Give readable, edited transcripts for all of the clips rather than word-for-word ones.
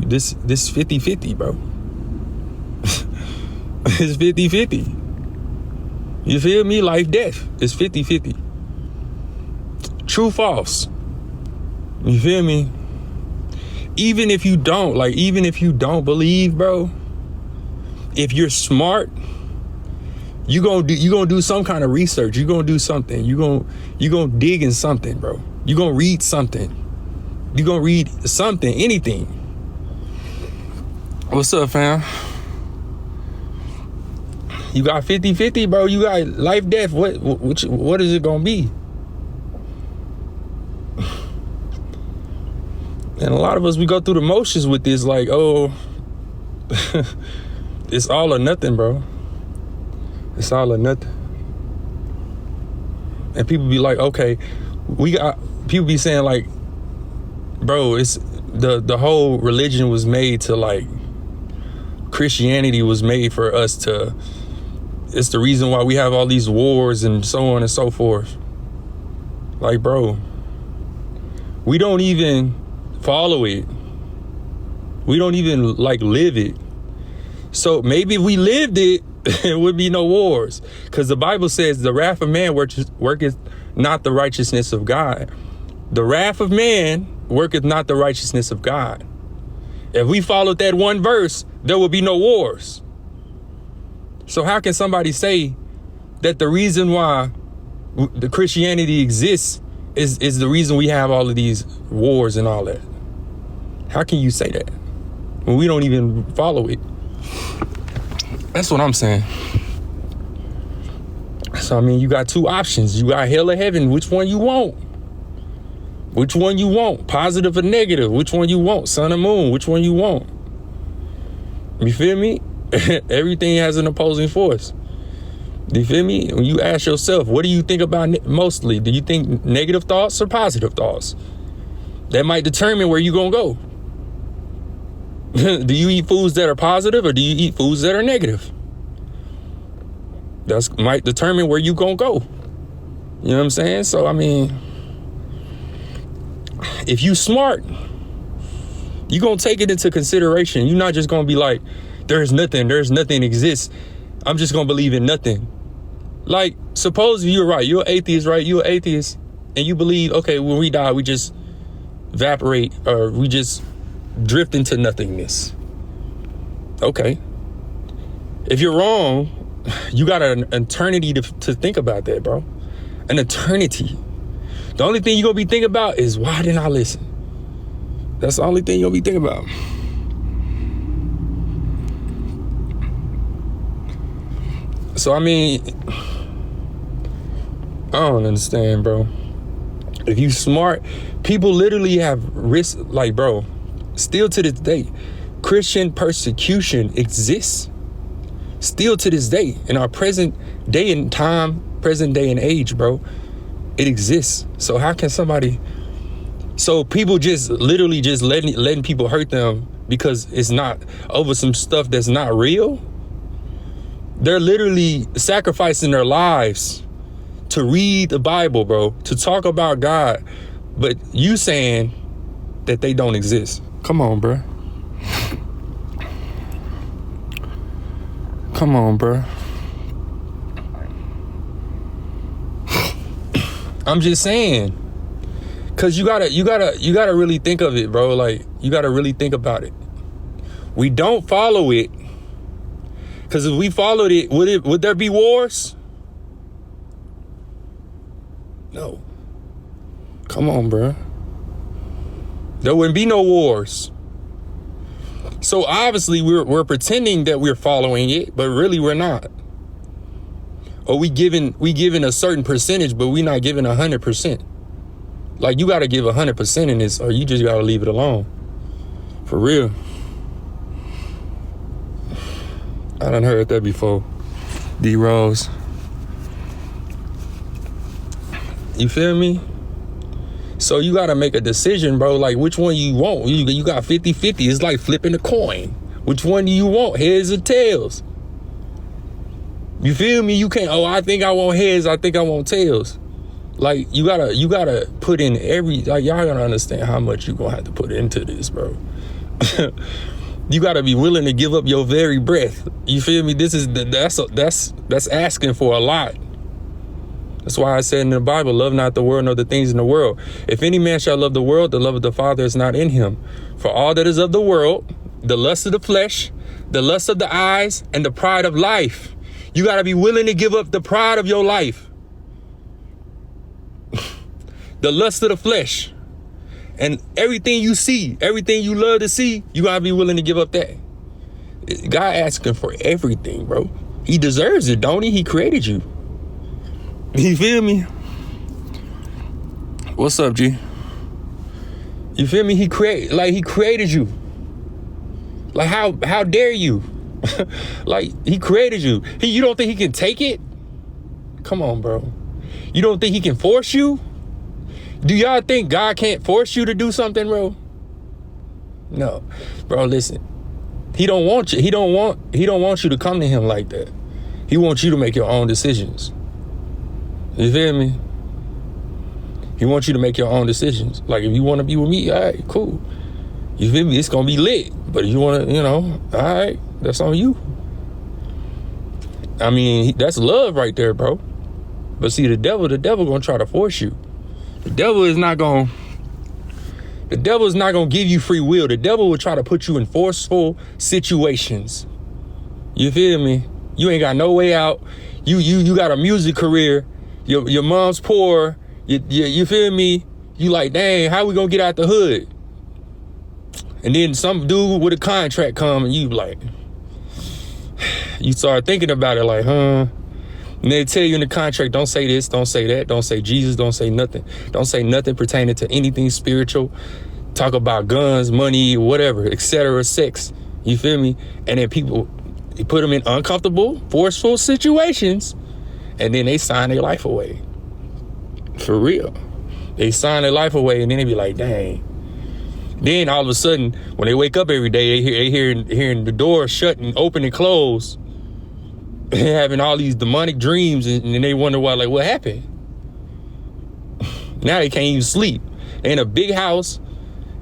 this 50-50, bro. It's 50-50. You feel me? Life, death. It's 50-50. True, false. You feel me? Even if you don't believe, bro, if you're smart, you gonna do some kind of research. You gonna do something. You gonna dig in something, bro. You gonna read something. You gonna read something, anything. What's up, fam? You got 50-50, bro. You got life, death. What is it gonna be? And a lot of us, we go through the motions with this, like, oh, it's all or nothing, bro. It's all or nothing. And people be like, okay, people be saying like, bro, it's the whole religion was made to, like, Christianity was made for us to, it's the reason why we have all these wars and so on and so forth. Like, bro, we don't even follow it. We don't even, like, live it. So maybe if we lived it, there would be no wars. Because the Bible says the wrath of man worketh not the righteousness of God. The wrath of man worketh not the righteousness of God. If we followed that one verse, there would be no wars. So how can somebody say that the reason why the Christianity exists is the reason we have all of these wars and all that? How can you say that when we don't even follow it? That's what I'm saying. So, I mean, you got two options. You got hell or heaven. Which one you want? Which one you want? Positive or negative? Which one you want? Sun or moon? Which one you want? You feel me? Everything has an opposing force. Do you feel me? When you ask yourself, what do you think about mostly? Do you think negative thoughts or positive thoughts? That might determine where you're going to go. Do you eat foods that are positive or do you eat foods that are negative? That might determine where you're going to go. You know what I'm saying? So, I mean, if you smart, you're going to take it into consideration. You're not just going to be like, there's nothing exists. I'm just going to believe in nothing. Like, suppose you're right. You're an atheist, right? You're an atheist and you believe, okay, when we die, we just evaporate or we just drift into nothingness. Okay. If you're wrong, you got an eternity to think about that, bro. An eternity. The only thing you're going to be thinking about is, why didn't I listen? That's the only thing you're going to be thinking about. So, I mean, I don't understand, bro. If you smart, people literally have risk, like, bro, still to this day, Christian persecution exists. Still to this day, in our present day and time, present day and age, bro, it exists. So how can somebody, so people just literally just letting people hurt them because it's not over some stuff that's not real? They're literally sacrificing their lives to read the Bible, bro, to talk about God, but you saying that they don't exist. Come on, bro. Come on, bro. I'm just saying, cause you gotta really think of it, bro. Like, you gotta really think about it. We don't follow it, cause if we followed it, would there be wars? No. Come on, bro. There wouldn't be no wars. So obviously we're pretending that we're following it, but really we're not. Or we giving a certain percentage, but we're not giving 100%. Like, you got to give 100% in this, or you just got to leave it alone. For real. I done heard that before. D Rose. You feel me? So you got to make a decision, bro. Like, which one you want? You got 50-50. It's like flipping a coin. Which one do you want? Heads or tails? You feel me? You can't, I think I want heads. I think I want tails. Like, you gotta put in like, y'all gotta understand how much you gonna have to put into this, bro. You got to be willing to give up your very breath. You feel me? That's asking for a lot. That's why I said in the Bible, love not the world nor the things in the world. If any man shall love the world, the love of the Father is not in him. For all that is of the world, the lust of the flesh, the lust of the eyes, and the pride of life. You got to be willing to give up the pride of your life. The lust of the flesh. And everything you see, everything you love to see, you got to be willing to give up that. God asking for everything, bro. He deserves it, don't he? He created you. You feel me? What's up, G? You feel me? He created you. Like, how dare you? Like, he created you. You don't think he can take it? Come on, bro. You don't think he can force you? Do y'all think God can't force you to do something, bro? No. Bro, listen. He don't want you. He don't want you to come to him like that. He wants you to make your own decisions. You feel me? He wants you to make your own decisions. Like, if you want to be with me, all right, cool. You feel me? It's going to be lit. But if you want to, all right, that's on you. I mean, that's love right there, bro. But see, the devil going to try to force you. The devil is not going to give you free will. The devil will try to put you in forceful situations. You feel me? You ain't got no way out. You got a music career. Your mom's poor. You feel me? You like, dang, how we gonna get out the hood? And then some dude with a contract come and you like, you start thinking about it like, And they tell you in the contract, don't say this, don't say that, don't say Jesus, don't say nothing. Don't say nothing pertaining to anything spiritual. Talk about guns, money, whatever, etc., sex. You feel me? And then people, you put them in uncomfortable, forceful situations, and then they sign their life away. For real. They sign their life away, and then they be like, dang. Then all of a sudden, when they wake up every day, they hearing the door shut and open and close, having all these demonic dreams, and they wonder why, like, what happened? Now they can't even sleep. They in a big house,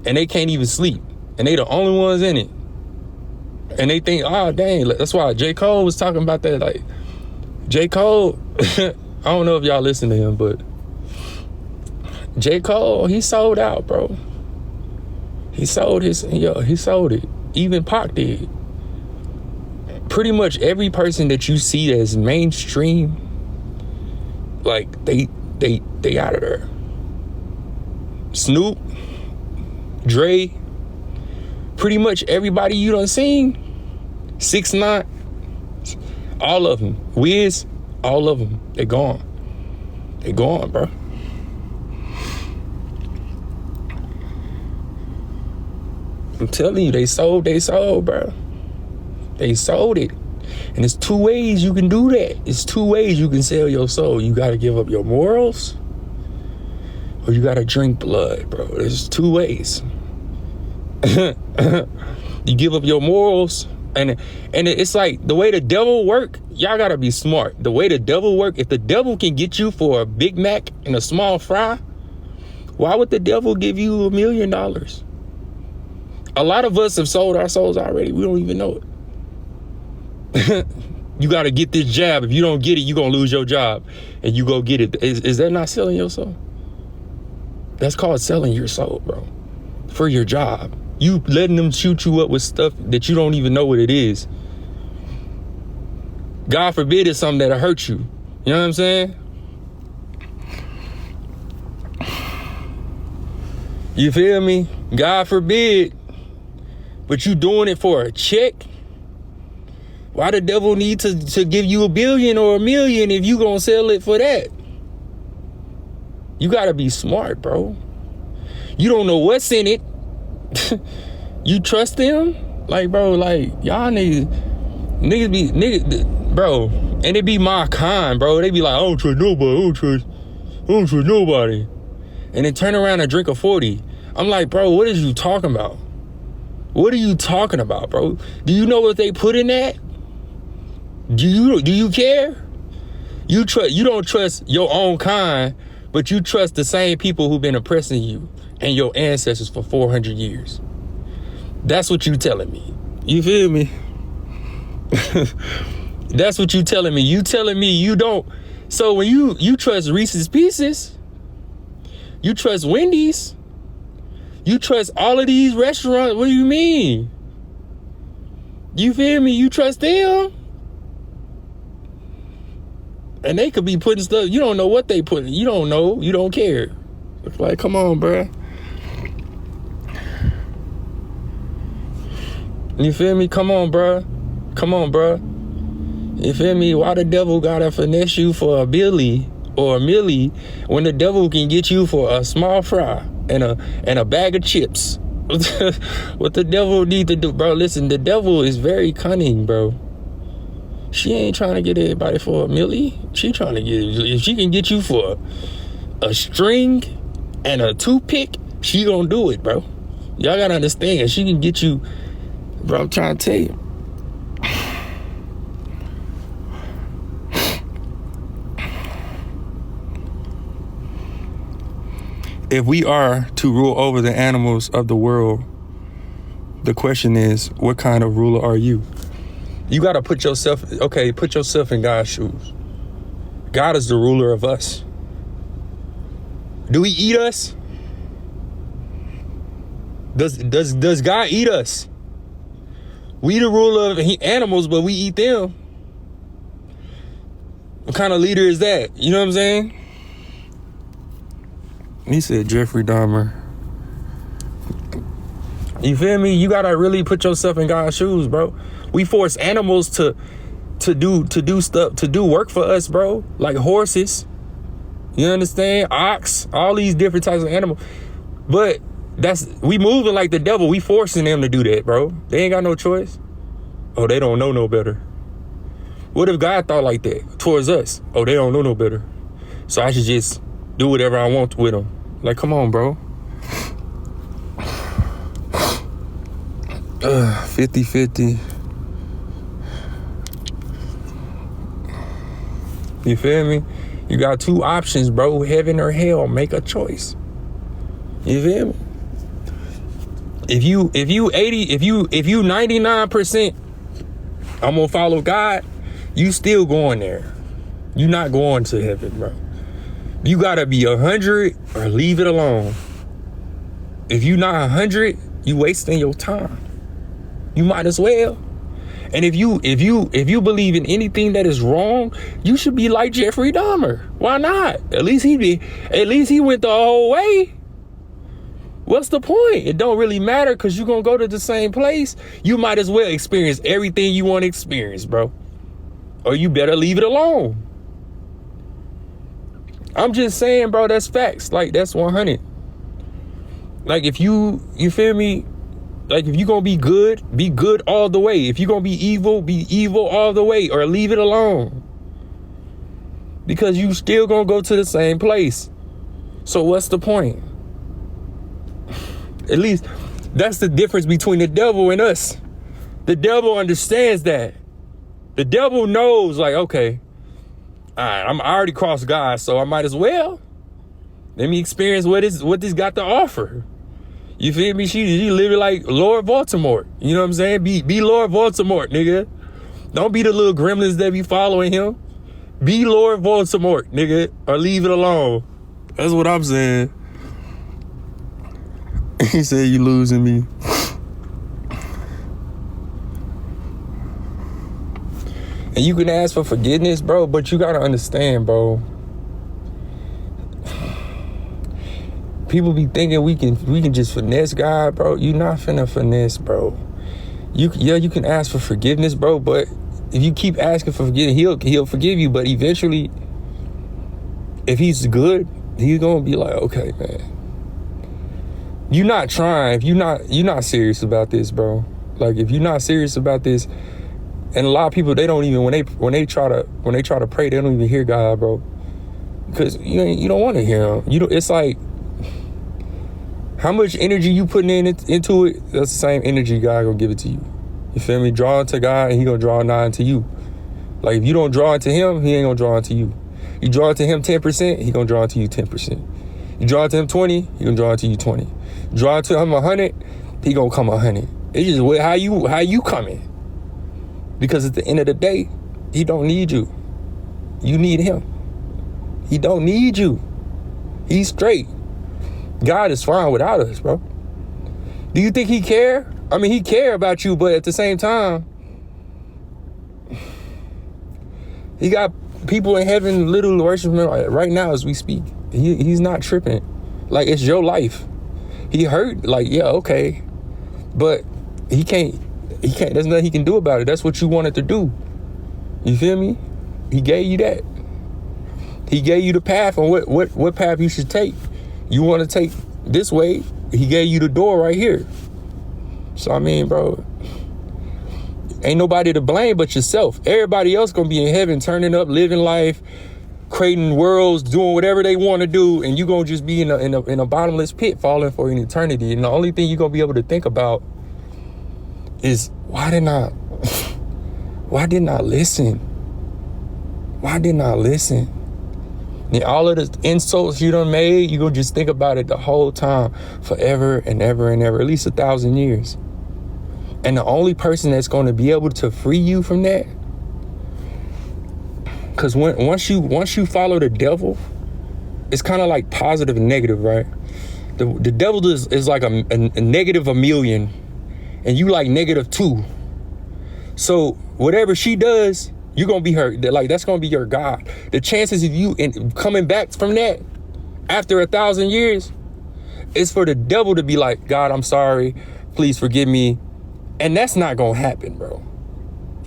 and they can't even sleep. And they the only ones in it. And they think, oh, dang. That's why J. Cole was talking about that. Like, J. Cole, I don't know if y'all listen to him, but J. Cole, he sold out, bro. He sold it. Even Pac did. Pretty much every person that you see as mainstream, like, they out of there. Snoop, Dre, pretty much everybody you done seen, 6ix9ine, all of them, Wiz, all of them, they gone. They gone, bro. I'm telling you, they sold, bro. They sold it. And it's 2 ways you can do that. It's 2 ways you can sell your soul. You got to give up your morals, or you got to drink blood, bro. There's 2 ways. You give up your morals, and it's like the way the devil work, y'all got to be smart. The way the devil work, if the devil can get you for a Big Mac and a small fry, why would the devil give you $1 million? A lot of us have sold our souls already. We don't even know it. You got to get this jab. If you don't get it, you're going to lose your job. And you go get it. Is that not selling your soul? That's called selling your soul, bro. For your job. You letting them shoot you up with stuff that you don't even know what it is. God forbid it's something that'll hurt you. You know what I'm saying? You feel me? God forbid. But you doing it for a check? Why the devil need to give you $1 billion or $1 million if you gonna sell it for that? You gotta be smart, bro. You don't know what's in it. You trust them? Like, bro, like, y'all niggas bro, and it be my kind, bro. They be like, I don't trust nobody. And then turn around and drink a 40. I'm like, bro, what is you talking about? What are you talking about, bro? Do you know what they put in that? Do you care? You don't trust your own kind, but you trust the same people who've been oppressing you and your ancestors for 400 years. That's what you telling me. You feel me? That's what you telling me. You telling me you don't. So when you trust Reese's Pieces, you trust Wendy's, you trust all of these restaurants. What do you mean? You feel me? You trust them? And they could be putting stuff, you don't know what they putting. You don't know. You don't care. It's like, come on, bruh. You feel me? Come on, bruh. Come on, bruh. You feel me? Why the devil gotta finesse you for a Billy or a Millie when the devil can get you for a small fry and a bag of chips? What the devil need to do, bro? Listen, the devil is very cunning, bro. She ain't trying to get everybody for a Millie. She trying to get, if she can get you for a string and a toothpick, she gonna do it, bro. Y'all gotta understand, she can get you, bro. I'm trying to tell you. If we are to rule over the animals of the world, the question is, what kind of ruler are you? You got to put yourself in God's shoes. God is the ruler of us. Do he eat us? Does God eat us? We the ruler of animals, but we eat them. What kind of leader is that? You know what I'm saying? He said Jeffrey Dahmer. You feel me? You gotta really put yourself in God's shoes, bro. We force animals to do stuff, to do work for us, bro. Like horses. You understand? Ox, all these different types of animals. But we moving like the devil. We forcing them to do that, bro. They ain't got no choice. Oh, they don't know no better. What if God thought like that towards us? Oh, they don't know no better. So I should just do whatever I want with them. Like, come on, bro. 50-50. You feel me? You got two options, bro. Heaven or hell. Make a choice. You feel me? If you 99%, I'm gonna follow God, you still going there. You not going to heaven, bro. You gotta be 100 or leave it alone. If you not 100, you wasting your time. You might as well. And if you believe in anything that is wrong, you should be like Jeffrey Dahmer. Why not? At least he went the whole way. What's the point? It don't really matter because you're gonna go to the same place. You might as well experience everything you want to experience, bro. Or you better leave it alone. I'm just saying, bro, that's facts. Like, that's 100. Like, if you feel me? Like, if you gonna be good all the way. If you gonna be evil all the way, or leave it alone. Because you still gonna go to the same place. So what's the point? At least that's the difference between the devil and us. The devil understands that. The devil knows, like, okay, all right, I already crossed God, so I might as well. Let me experience what this got to offer. You feel me? She living like Lord Voldemort. You know what I'm saying? Be Lord Voldemort, nigga. Don't be the little gremlins that be following him. Be Lord Voldemort, nigga, or leave it alone. That's what I'm saying. He said you losing me. And you can ask for forgiveness, bro, but you gotta understand, bro. People be thinking we can just finesse God, bro. You not finna finesse, bro. You can ask for forgiveness, bro, but if you keep asking for forgiveness, he'll forgive you. But eventually, if he's good, he's gonna be like, okay, man. You're not trying. If you're not serious about this, bro. Like, if you're not serious about this, and a lot of people, they don't even, when they try to pray, they don't even hear God, bro. Because you don't want to hear him. It's like, how much energy you putting into it, that's the same energy God gonna give it to you. You feel me? Draw into God and he gonna draw nigh into you. Like, if you don't draw into him, he ain't gonna draw into you. You draw into him 10%, he gonna draw into you 10%. You draw into him 20, he gonna draw into you 20. Draw into him 100, he gonna come 100. It's just how you coming. Because at the end of the day, he don't need you. You need him. He don't need you. He's straight. God is fine without us, bro. Do you think he care? I mean, he care about you, but at the same time, he got people in heaven literally worshiping him right now as we speak. He's not tripping. Like, it's your life. He hurt, like, yeah, okay. But he can't, there's nothing he can do about it. That's what you wanted to do. You feel me? He gave you that. He gave you the path on what path you should take. You want to take this way, he gave you the door right here. So, I mean, bro, ain't nobody to blame but yourself. Everybody else gonna be in heaven, turning up, living life, creating worlds, doing whatever they want to do, and you gonna just be in a bottomless pit, falling for an eternity. And the only thing you're gonna be able to think about is, why didn't I listen? Why didn't I listen? And all of the insults you done made, you gonna just think about it the whole time, forever and ever and ever, at least 1,000 years. And the only person that's gonna be able to free you from that, because once you follow the devil, it's kind of like positive and negative, right? The devil is like a negative 1,000,000, and you like -2. So whatever she does, you're gonna be her, like, that's gonna be your God. The chances of you coming back from that after 1,000 years is for the devil to be like, God, I'm sorry, please forgive me. And that's not gonna happen, bro.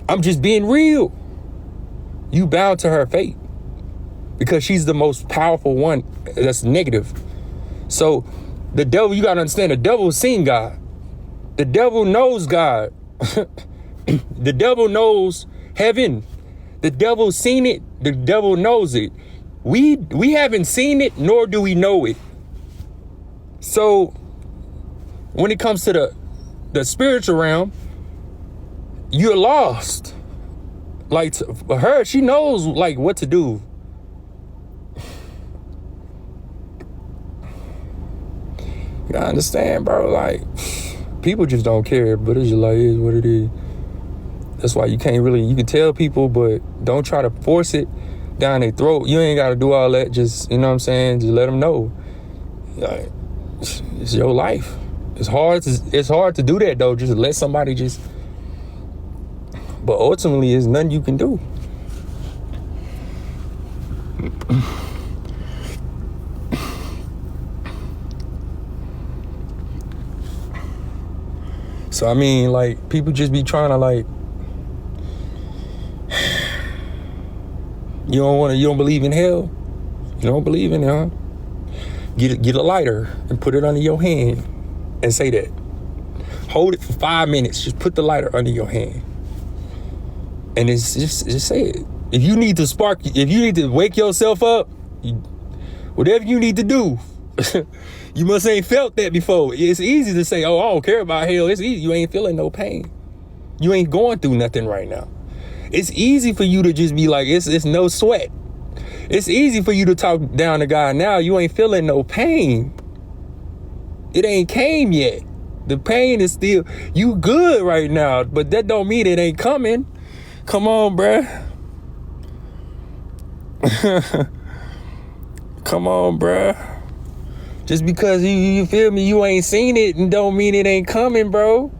I'm just being real. You bound to her fate because she's the most powerful one that's negative. So the devil, you gotta understand, the devil has seen God. The devil knows God. The devil knows heaven. The devil's seen it. The devil knows it. We haven't seen it, nor do we know it. So when it comes to the spiritual realm, you're lost. Like, for her, she knows, like, what to do. You gotta understand, bro. Like, people just don't care, but it's just like, it is what it is. That's why you can't really, you can tell people, but don't try to force it down their throat. You ain't got to do all that. Just, you know what I'm saying? Just let them know. Like, it's your life. It's hard to do that, though. Just let somebody just, but ultimately, there's nothing you can do. So, I mean, like, people just be trying to, like, you don't believe in hell? You don't believe in it, huh? Get a lighter and put it under your hand and say that. Hold it for 5 minutes. Just put the lighter under your hand. And it's just say it. If you need to wake yourself up, whatever you need to do, you must ain't felt that before. It's easy to say, oh, I don't care about hell. It's easy. You ain't feeling no pain. You ain't going through nothing right now. It's easy for you to just be like, it's no sweat. It's easy for you to talk down to God now. You ain't feeling no pain. It ain't came yet. The pain is still, you good right now, but that don't mean it ain't coming. Come on, bruh. Come on, bruh. Just because you feel me, you ain't seen it and don't mean it ain't coming, bro.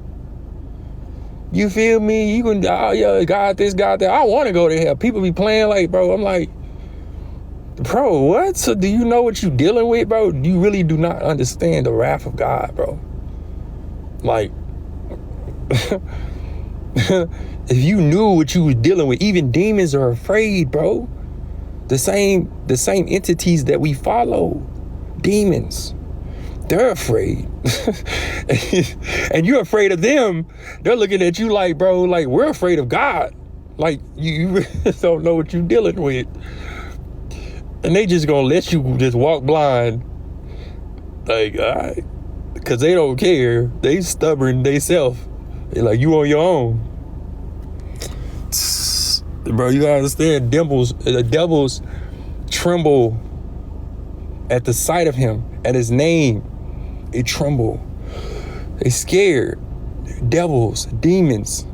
You feel me? You can, oh yeah, God this, God that. I want to go to hell. People be playing like, bro, I'm like, bro, what? So do you know what you dealing with, bro? You really do not understand the wrath of God, bro. Like, if you knew what you was dealing with, even demons are afraid, bro. The same entities that we follow, demons, they're afraid. And you're afraid of them. They're looking at you like, bro, like, we're afraid of God. Like, you really don't know what you're dealing with. And they just gonna let you just walk blind. Like, all right. Because they don't care. They stubborn they self. They like, you on your own. Bro, you gotta understand, the devils tremble at the sight of him, at his name. They tremble. They scared. devils, demons.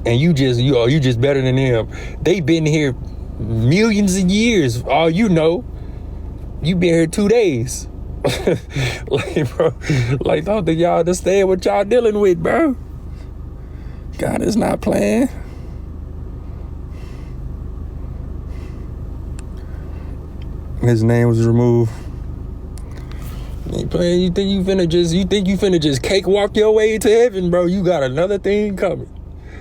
And you just better than them. They been here millions of years. All you know, you been here 2 days. Like, bro, like, don't think y'all understand what y'all dealing with, bro. God is not playing. His name was removed. You ain't playing. You think you finna just cakewalk your way to heaven, bro? You got another thing coming.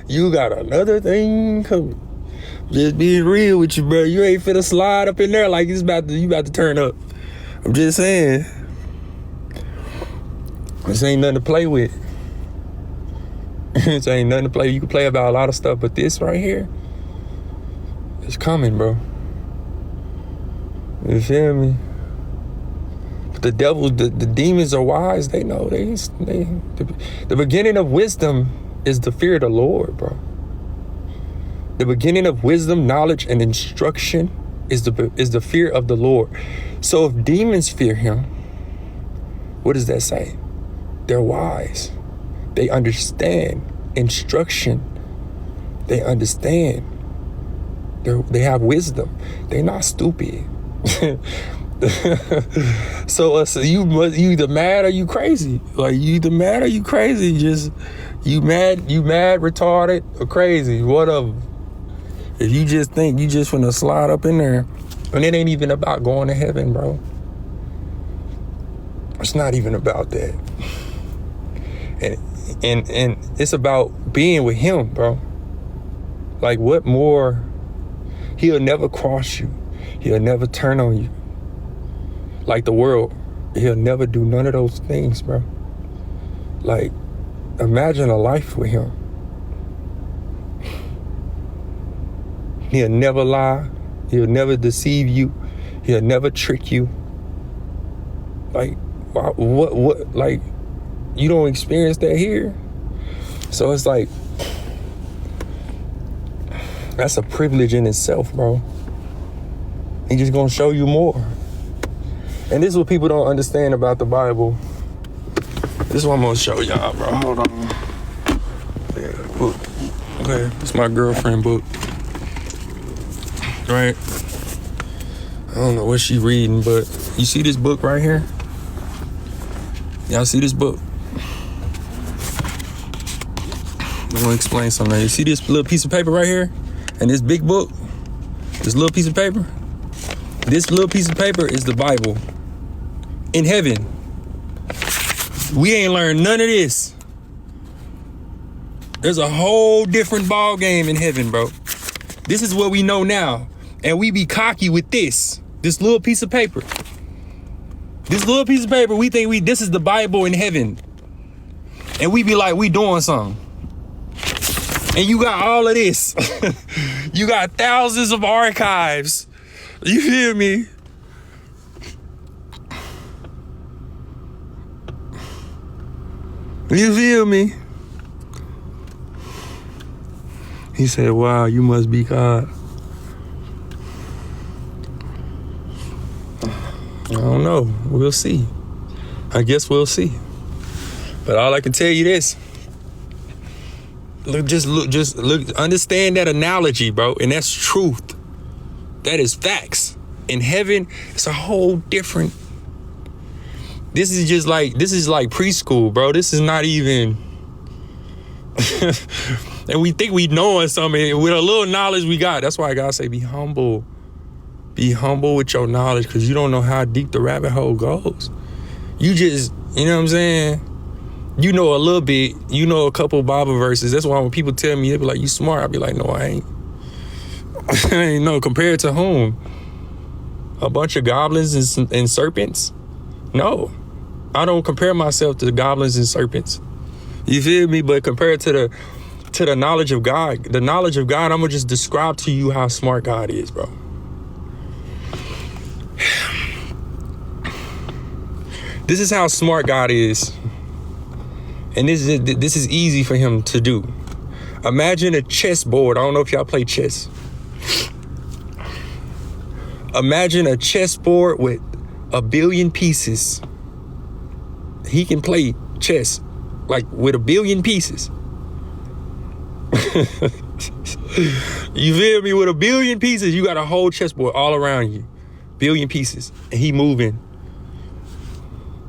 You got another thing coming. Just being real with you, bro. You ain't finna slide up in there like you about to turn up. I'm just saying. This ain't nothing to play with. This ain't nothing to play. You can play about a lot of stuff, but this right here, it's coming, bro. You feel me? But the devil, the demons are wise. They know. The beginning of wisdom is the fear of the Lord, bro. The beginning of wisdom, knowledge, and instruction is the fear of the Lord. So if demons fear him, what does that say? They're wise. They understand instruction. They understand. They have wisdom. They're not stupid. So you either mad or you crazy. Like, you either mad or you crazy. Just you mad, retarded, or crazy. Whatever. If you just think you just finna slide up in there, and it ain't even about going to heaven, bro. It's not even about that. And it's about being with him, bro. Like, what more? He'll never cross you. He'll never turn on you. Like the world, he'll never do none of those things, bro. Like, imagine a life with him. He'll never lie. He'll never deceive you. He'll never trick you. Like, what, like, you don't experience that here? So it's like, that's a privilege in itself, bro. He's just gonna show you more. And this is what people don't understand about the Bible. This is what I'm gonna show y'all, bro. Hold on. Yeah, book. Okay, it's my girlfriend book. Right? I don't know what she reading, but you see this book right here? Y'all see this book? I'm gonna explain something. You see this little piece of paper right here? And this big book? This little piece of paper? This little piece of paper is the Bible. In heaven. We ain't learned none of this. There's a whole different ball game in heaven, bro. This is what we know now. And we be cocky with this little piece of paper. This little piece of paper, we think this is the Bible in heaven. And we be like, we doing something. And you got all of this. You got thousands of archives. You feel me? You feel me? He said, wow, you must be God. I don't know. We'll see. I guess we'll see. But all I can tell you this. Look, understand that analogy, bro. And that's truth. That is facts. In heaven, it's a whole different. This is like preschool, bro. This is not even. And we think we knowing something with a little knowledge we got. That's why God say, be humble. Be humble with your knowledge, because you don't know how deep the rabbit hole goes. You just, you know what I'm saying? You know a little bit. You know a couple Bible verses. That's why when people tell me, they be like, you smart. I be like, no, I ain't. I ain't know. Compared to whom? A bunch of goblins and serpents? No. I don't compare myself to the goblins and serpents. You feel me? But compared to the knowledge of God, I'm gonna just describe to you how smart God is, bro. This is how smart God is. And this is easy for him to do. Imagine a chessboard. I don't know if y'all play chess. Imagine a chessboard with 1 billion pieces. He can play chess like with 1 billion pieces. You feel me? With 1 billion pieces, you got a whole chessboard all around you. 1 billion pieces. And he moving.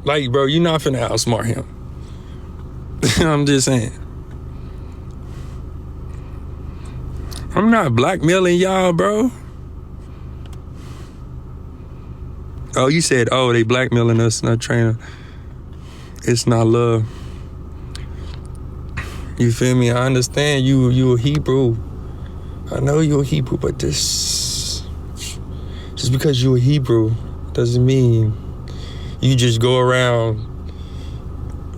Like, bro, you're not finna outsmart him. I'm just saying. I'm not blackmailing y'all, bro. Oh, you said, oh, they blackmailing us, not trying to. It's not love. You feel me? I understand you a Hebrew. I know you a Hebrew, but this, just because you a Hebrew doesn't mean you just go around.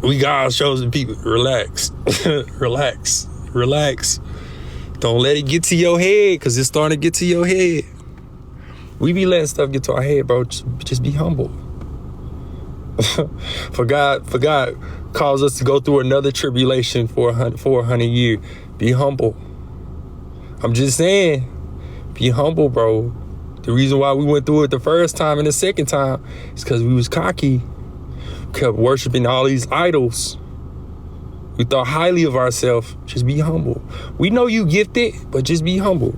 We God's chosen people. Relax. Relax. Don't let it get to your head, because it's starting to get to your head. We be letting stuff get to our head, bro. Just be humble. For God calls us to go through another tribulation for 100 years. Be humble. I'm just saying, be humble, bro. The reason why we went through it the first time and the second time is because we was cocky. Kept worshiping all these idols. We thought highly of ourselves. Just be humble. We know you gifted, but just be humble.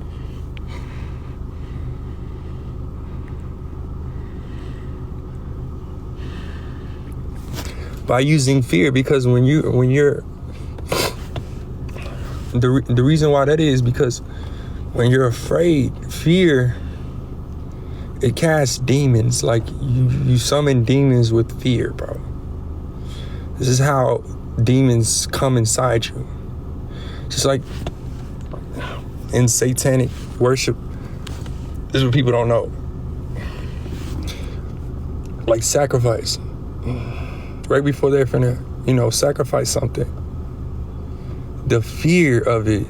By using fear, because when you're the reason why that is because when you're afraid, fear, it casts demons. Like you summon demons with fear, bro. This is how demons come inside you. Just like in satanic worship, this is what people don't know. Like sacrifice. Right before they're finna, sacrifice something. The fear of it,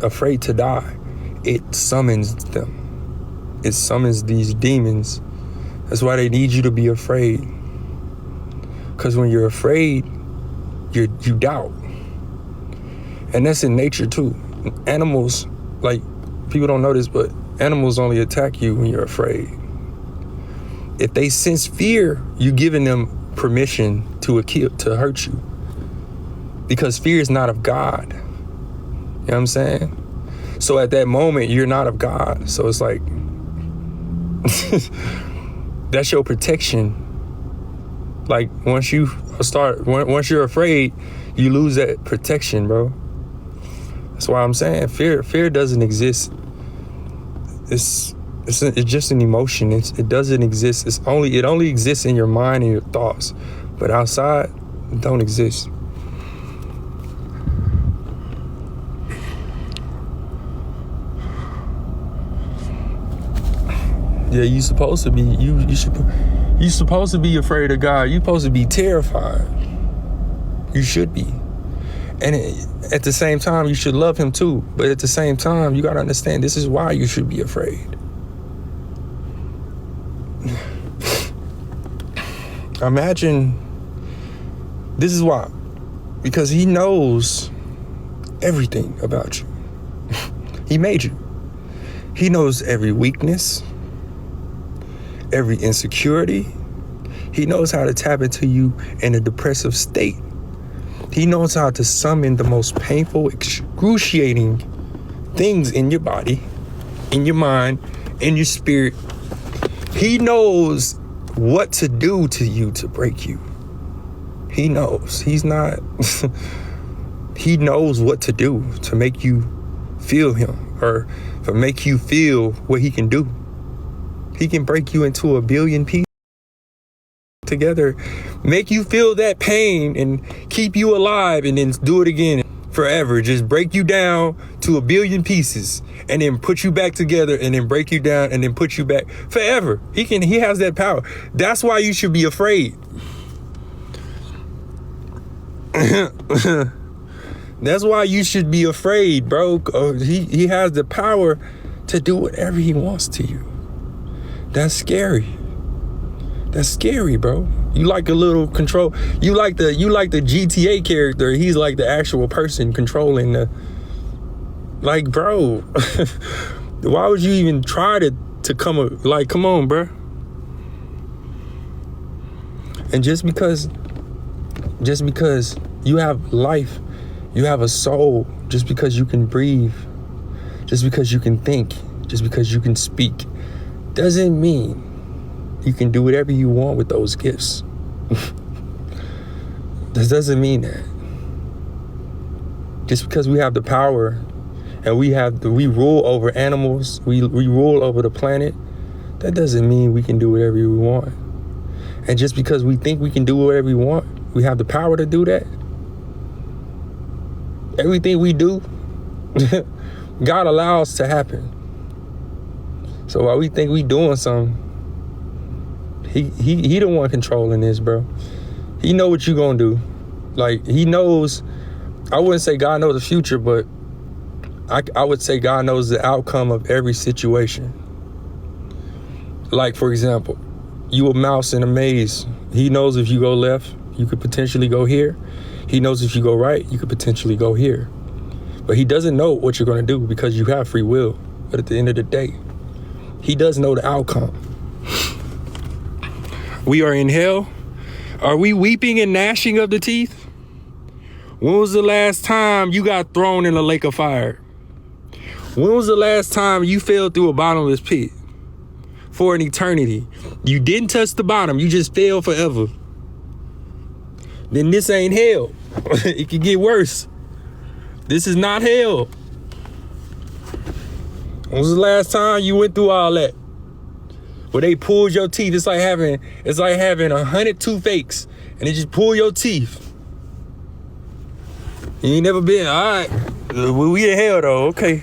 afraid to die, it summons them. It summons these demons. That's why they need you to be afraid. Because when you're afraid, you doubt. And that's in nature too. Animals, like, people don't know this, but animals only attack you when you're afraid. If they sense fear, you're giving them permission to hurt you, because fear is not of God. You know what I'm saying? So at that moment, you're not of God. So it's like, that's your protection. Like once you're afraid, you lose that protection, bro. That's why I'm saying fear doesn't exist. It's just an emotion. It doesn't exist. It only exists in your mind and your thoughts. But outside, it don't exist. Yeah, you supposed to be. You supposed to be afraid of God. You supposed to be terrified. You should be. And at the same time, you should love him too. But at the same time, you gotta understand this is why you should be afraid. Imagine, this is why. Because he knows everything about you. He made you. He knows every weakness, every insecurity. He knows how to tap into you in a depressive state. He knows how to summon the most painful, excruciating things in your body, in your mind, in your spirit. He knows what to do to you to break you. He knows. He knows what to do to make you feel him, or to make you feel what he can do. He can break you into 1 billion pieces together, make you feel that pain and keep you alive, and then do it again forever. Just break you down to 1 billion pieces and then put you back together, and then break you down and then put you back forever. He has that power. That's why you should be afraid. That's why you should be afraid, bro. He has the power to do whatever he wants to you. That's scary. That's scary, bro. You like a little control. You like the GTA character. He's like the actual person controlling the. Like, bro, why would you even try to to come, like, come on, bruh. And just because you have life, you have a soul, just because you can breathe, just because you can think, just because you can speak, doesn't mean you can do whatever you want with those gifts. This doesn't mean that. Just because we have the power and we rule over animals, we rule over the planet, that doesn't mean we can do whatever we want. And just because we think we can do whatever we want, we have the power to do that. Everything we do, God allows to happen. So while we think we doing something, he the one controlling this, bro. He know what you gonna do. Like, he knows, I wouldn't say God knows the future, but I would say God knows the outcome of every situation. Like, for example, you a mouse in a maze. He knows if you go left, you could potentially go here. He knows if you go right, you could potentially go here. But he doesn't know what you're gonna do because you have free will. But at the end of the day, he does know the outcome. We are in hell. Are we weeping and gnashing of the teeth? When was the last time you got thrown in a lake of fire? When was the last time you fell through a bottomless pit for an eternity? You didn't touch the bottom, you just fell forever. Then this ain't hell. It could get worse. This is not hell. When was the last time you went through all that? Where they pulled your teeth. It's like having 100 toothaches and they just pull your teeth. You ain't never been. All right, we in hell though. Okay.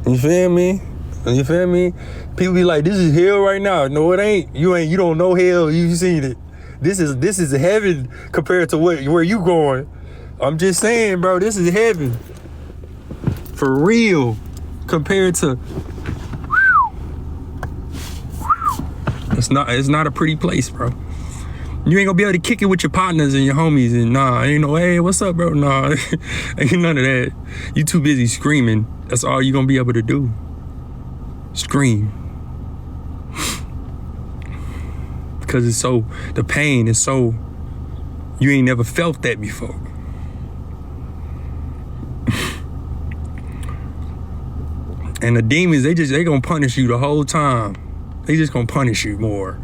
You feel me? You feel me? People be like, this is hell right now. No, it ain't. You don't know hell. You seen it. This is heaven compared to where you going. I'm just saying, bro, this is heaven. For real. Compared to, it's not a pretty place, bro. You ain't gonna be able to kick it with your partners and your homies and nah, ain't no, hey, what's up, bro? Nah, ain't none of that. You too busy screaming. That's all you gonna be able to do. Scream. Because the pain is so, you ain't never felt that before. And the demons, they gonna punish you the whole time. They just gonna punish you more.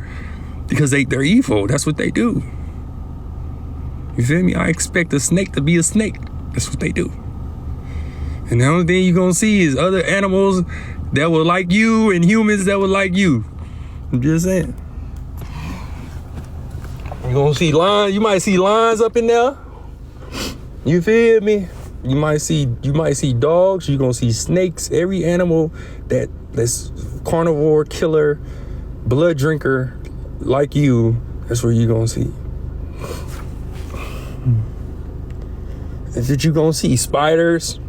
Because they're evil. That's what they do. You feel me? I expect a snake to be a snake. That's what they do. And the only thing you're gonna see is other animals that will like you and humans that will like you. I'm just saying. You're gonna see lions. You might see lions up in there. You feel me? You might see dogs. You're gonna see snakes. Every animal that's carnivore, killer, blood drinker like you, that's where you're gonna see. Is that you gonna see spiders?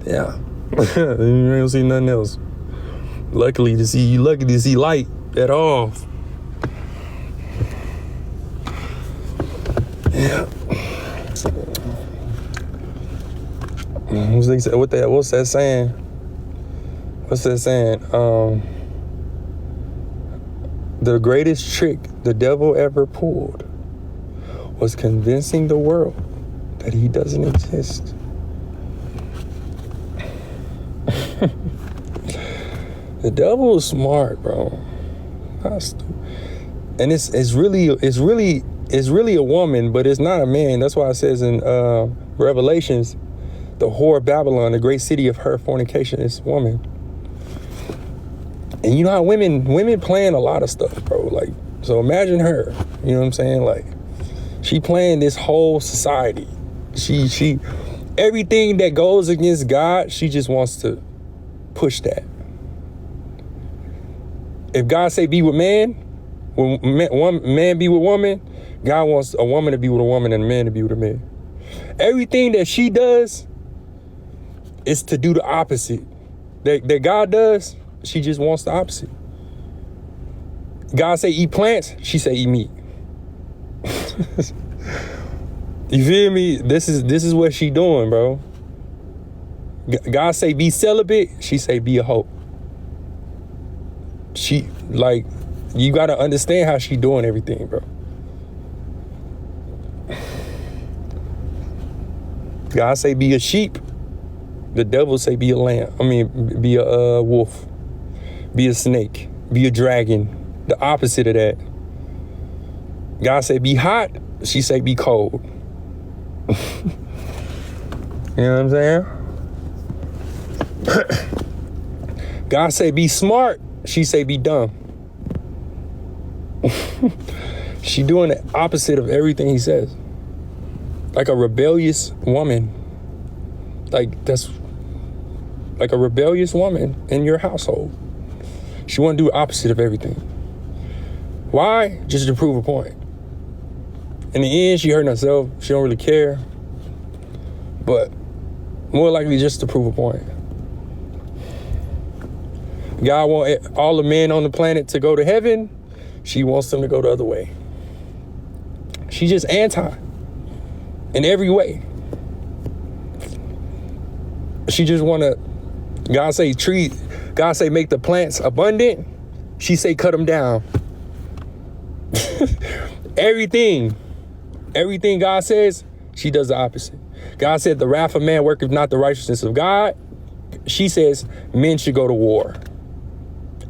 Yeah. You ain't gonna see nothing else. Lucky to see light at all. Yeah. What's that saying? What's that saying? The greatest trick the devil ever pulled was convincing the world that he doesn't exist. The devil is smart, bro. And it's really a woman, but it's not a man. That's why it says in Revelations, the whore of Babylon, the great city of her fornication, is woman. And you know how women plan a lot of stuff, bro. Like, so imagine her. You know what I'm saying? Like, she planned this whole society. She everything that goes against God, she just wants to push that. If God say be with man, when one man be with woman, God wants a woman to be with a woman and a man to be with a man. Everything that she does is to do the opposite. That God does, she just wants the opposite. God say eat plants, she say eat meat. You feel me? This is what she doing, bro. God say be celibate, she say be a hoe. She, like, you gotta understand how she doing everything, bro. God say be a sheep. The devil say be a lamb. I mean, be a wolf. Be a snake. Be a dragon. The opposite of that. God say be hot. She say be cold. You know what I'm saying? God say be smart. She say be dumb. She doing the opposite of everything he says. Like a rebellious woman. Like, that's like a rebellious woman in your household. She want to do the opposite of everything. Why? Just to prove a point. In the end, she hurting herself. She don't really care. But more likely just to prove a point. God want all the men on the planet to go to heaven. She wants them to go the other way. She's just anti in every way. She just want to, God say make the plants abundant. She say cut them down. Everything God says, she does the opposite. God said the wrath of man worketh not the righteousness of God. She says men should go to war.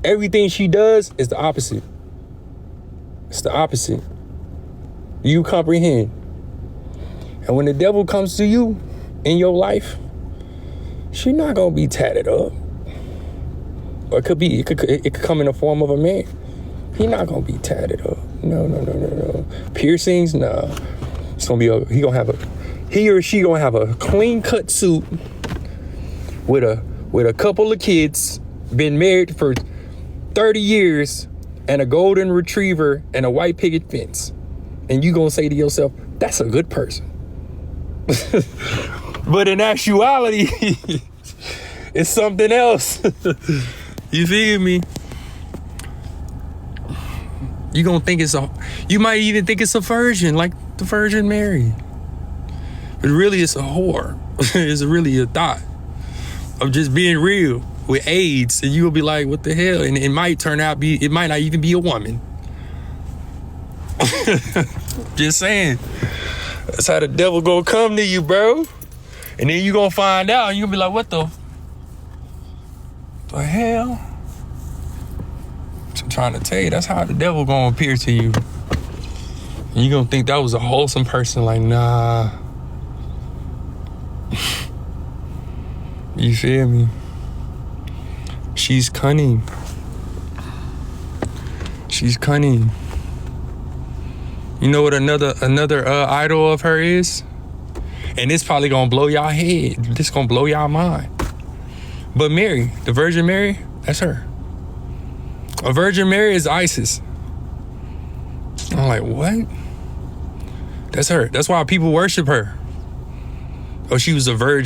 Everything she does is the opposite. It's the opposite. You comprehend? And when the devil comes to you in your life, she's not gonna be tatted up. Or it could come in the form of a man. He not gonna be tatted up. No. Piercings, no. It's gonna be he or she gonna have a clean cut suit with a couple of kids, been married for 30 years, and a golden retriever and a white picket fence. And you gonna say to yourself, that's a good person. But in actuality, it's something else. You feel me? You might even think it's a virgin, like the Virgin Mary. But really it's a whore. It's really a thought of just being real with AIDS. And you'll be like, what the hell? And it might turn out it might not even be a woman. Just saying. That's how the devil gonna come to you, bro. And then you gonna find out and you'll be like, what the hell? I'm trying to tell you, that's how the devil gonna appear to you. And you gonna think that was a wholesome person, like, nah. You feel me? She's cunning. She's cunning. You know what another idol of her is? And it's probably gonna blow y'all head. This gonna blow y'all mind. But Mary, the Virgin Mary, that's her. A Virgin Mary is ISIS. I'm like, what? That's her. That's why people worship her. Oh, she was a virgin.